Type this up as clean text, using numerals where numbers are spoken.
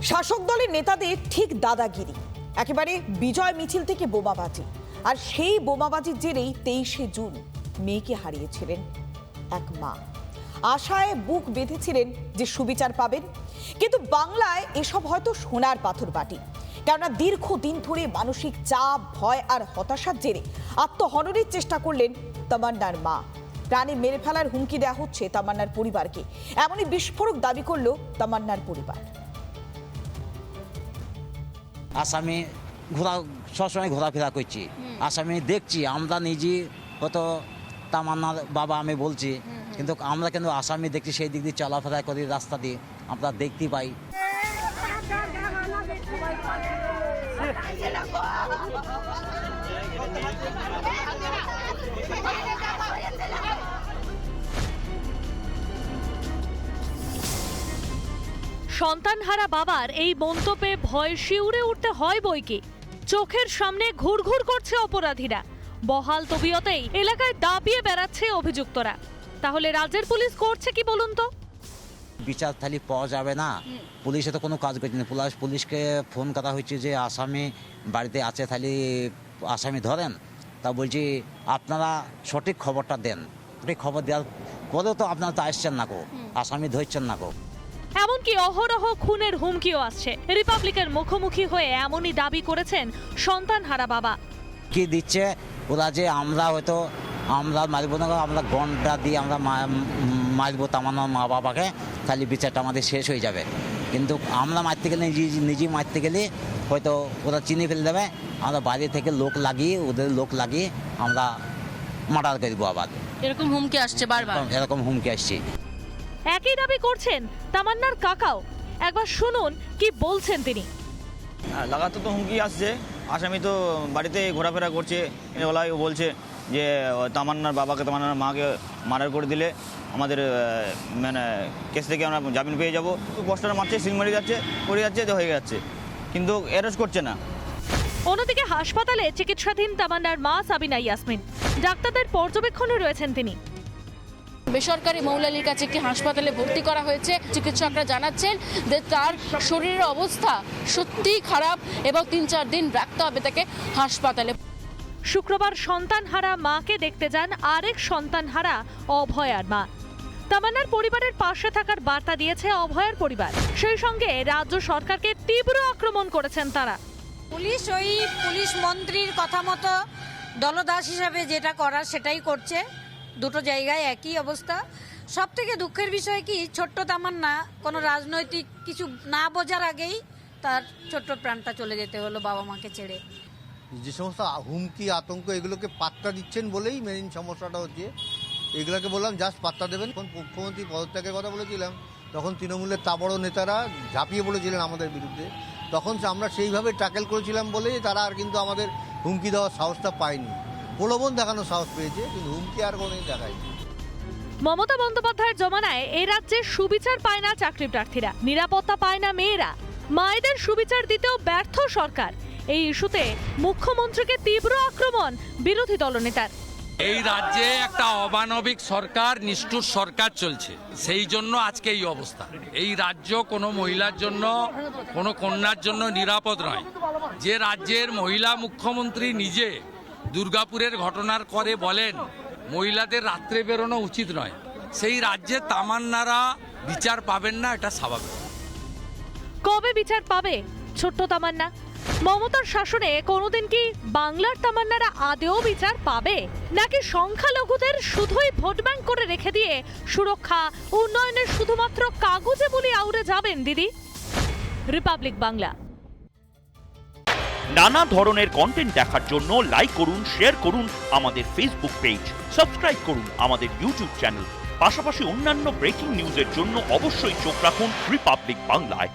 শাসক দলের নেতাদের ঠিক দাদাগিরি, একেবারে বিজয় মিছিল থেকে বোমাবাজি, আর সেই বোমাবাজির জেরেই 23শে জুন মেয়েকে হারিয়েছিলেন এক মা। আশায় বুক বেঁধেছিলেন যে সুবিচার পাবেন, কিন্তু বাংলায় এসব হয়তো সোনার পাথর বাটি। কেননা দীর্ঘদিন ধরে মানসিক চাপ, ভয় আর হতাশার জেরে আত্মহননের চেষ্টা করলেন তামান্নার মা। প্রাণে মেরে ফেলার হুমকি দেওয়া হচ্ছে তামান্নার পরিবারকে, এমনই বিস্ফোরক দাবি করল তামান্নার পরিবার। আসামি সবসময় ঘোরাফেরা করছি, আসামি দেখছি, আমরা নিজে হয়তো তামান্নার বাবা আমি বলছি, কিন্তু আমরা কিন্তু আসামি দেখছি, সেই দিক দিয়ে চলাফেরা করি, রাস্তা দিয়ে আমরা দেখতে পাই। সন্তানহারা বাবার এই মন্তব্যে ভয় শিউরে উঠতে হয় বইকি। চোখের সামনে ঘুরঘুর করছে অপরাধীরা, বহাল তবিয়তেই এলাকায় দাপিয়ে বেড়াচ্ছে অভিযুক্তরা। তাহলে রাজ্যের পুলিশ করছে কি বলুন তো? বিচার থালি পাওয়া যাবে না, পুলিশে তো কোনো কাজ করছে না। পুলিশকে ফোন করা হয়েছে যে আসামি বাড়িতে আছে, থালি আসামি ধরেন। তা বলছি আপনারা সঠিক খবরটা দেন, সঠিক খবর দেওয়ার পরেও তো আপনারা তো আসছেন না গো, আসামি ধরছেন না গো। এমনকি অহরহ খুনের হুমকিও আসছে। রিপাবলিকের মুখোমুখি হয়ে এমনই দাবি করেছেন সন্তানহারা বাবা। কি দিচ্ছে ওরা, যে আমরা হয়তো আমরা মারবো না, আমরা গন্ডা দিয়ে আমরা মারবো তামান্নার মা বাবাকে, তাহলে বিচারটা আমাদের শেষ হয়ে যাবে। কিন্তু আমরা মারতে গেলে, নিজে মারতে গেলে হয়তো ওরা চিনি ফেলে দেবে, আমরা বাইরে থেকে লোক লাগিয়ে, ওদের লোক লাগিয়ে আমরা মার্ডার করবো আবার। এরকম হুমকি আসছে বারবার, এরকম হুমকি আসছে। একই দাবি করছেন তামান্নার কাকাও। একবার শুনুন কি বলছেন তিনি। লাগাতার তো হুমকি আসছে, আসামি তো বাড়িতে ঘোরাফেরা করছে, ওলাই বলছে যে তামান্নার বাবাকে, তামান্নার মাকে মার্ডার করে দিলে আমাদের মানে কেস থেকে আমরা জামিন পেয়ে যাবো। পোস্টার মারছে, সিল মারি যাচ্ছে, করে যাচ্ছে, তো হয়ে যাচ্ছে, কিন্তু অ্যারেস্ট করছে না। অন্যদিকে হাসপাতালে চিকিৎসাধীন তামান্নার মা সাবিনা ইয়াসমিন, ডাক্তারদের পর্যবেক্ষণে রয়েছেন তিনি। বেসরকারি মৌলালির কাছে একটি হাসপাতালে ভর্তি করা হয়েছে। চিকিৎসকরা জানাচ্ছেন যে তার শরীরের অবস্থা সত্যিই খারাপ এবং 3-4 দিন রাখতে হবে তাকে হাসপাতালে। শুক্রবার সন্তানহারা মাকে দেখতে যান আরেক সন্তানহারা অভয়ার মা। তামান্নার পরিবারের পাশে থাকার বার্তা দিয়েছে অভয়ার পরিবার। সেই সঙ্গে রাজ্য সরকারকে তীব্র আক্রমণ করেছেন তারা। পুলিশ মন্ত্রীর কথা মতো দলদাস হিসাবে যেটা করার সেটাই করছে। দুটো জায়গায় একই অবস্থা। সব থেকে দুঃখের বিষয় কি, ছোট্ট তামান্না কোনো রাজনৈতিক কিছু না বোঝার আগেই তার ছোট্ট প্রাণটা চলে যেতে হলো বাবা মাকে ছেড়ে। যে সমস্ত হুমকি, আতঙ্ক, এগুলোকে পাত্তা দিচ্ছেন বলেই মেইন সমস্যাটা হচ্ছে। এগুলোকে বললাম জাস্ট পাত্তা দেবেন। যখন মুখ্যমন্ত্রী পদত্যাগের কথা বলেছিলাম, তখন তৃণমূলের বড় নেতারা ঝাঁপিয়ে পড়েছিলেন আমাদের বিরুদ্ধে। তখন আমরা সেইভাবে ট্যাকেল করেছিলাম বলেই তারা আর কিন্তু আমাদের হুমকি দেওয়ার সাহসটা পায়নি। প্রলোভন দেখানোর সাহস পেয়েছে, কিন্তু হুমকি আর কোনোদিন দেখায়নি। মমতা বন্দ্যোপাধ্যায়ের জমানায় এই রাজ্যে সুবিচার পায় না চাকরি প্রার্থীরা, নিরাপত্তা পায় না মেয়েরা, মায়েদের সুবিচার দিতেও ব্যর্থ সরকার। এই ইস্যুতে মুখ্যমন্ত্রীকে তীব্র আক্রমণ বিরোধী দলনেতার। এই রাজ্যে একটা অমানবিক সরকার, নিষ্ঠুর সরকার চলছে, সেই জন্য আজকে এই অবস্থা। এই রাজ্য কোনো মহিলার জন্য, কোনো কন্যার জন্য নিরাপদ নয়। যে রাজ্যের মহিলা মুখ্যমন্ত্রী নিজে দুর্গাপুরের ঘটনার করে বলেন মহিলাদের রাত্রে বেরোনো উচিত নয়, সেই রাজ্যে তামান্নারা বিচার পাবেন না, এটা স্বাভাবিক। কবে বিচার পাবে ছোট্ট তামান্না? মমতার শাসনে কোনোদিন কি বাংলার তামান্নারা আদেও বিচার পাবে, নাকি সংখ্যালঘুদের শুধুই ভোট ব্যাংক করে রেখে দিয়ে সুরক্ষা, উন্নয়নের শুধুমাত্র কাগজে বলি আউড়ে যাবেন দিদি? রিপাবলিক বাংলা। নানা ধরনের কন্টেন্ট দেখার জন্য লাইক করুন, শেয়ার করুন আমাদের ফেসবুক পেজ, সাবস্ক্রাইব করুন আমাদের ইউটিউব চ্যানেল। পাশাপাশি অন্যান্য ব্রেকিং নিউজের জন্য অবশ্যই চোখ রাখুন রিপাবলিক বাংলায়।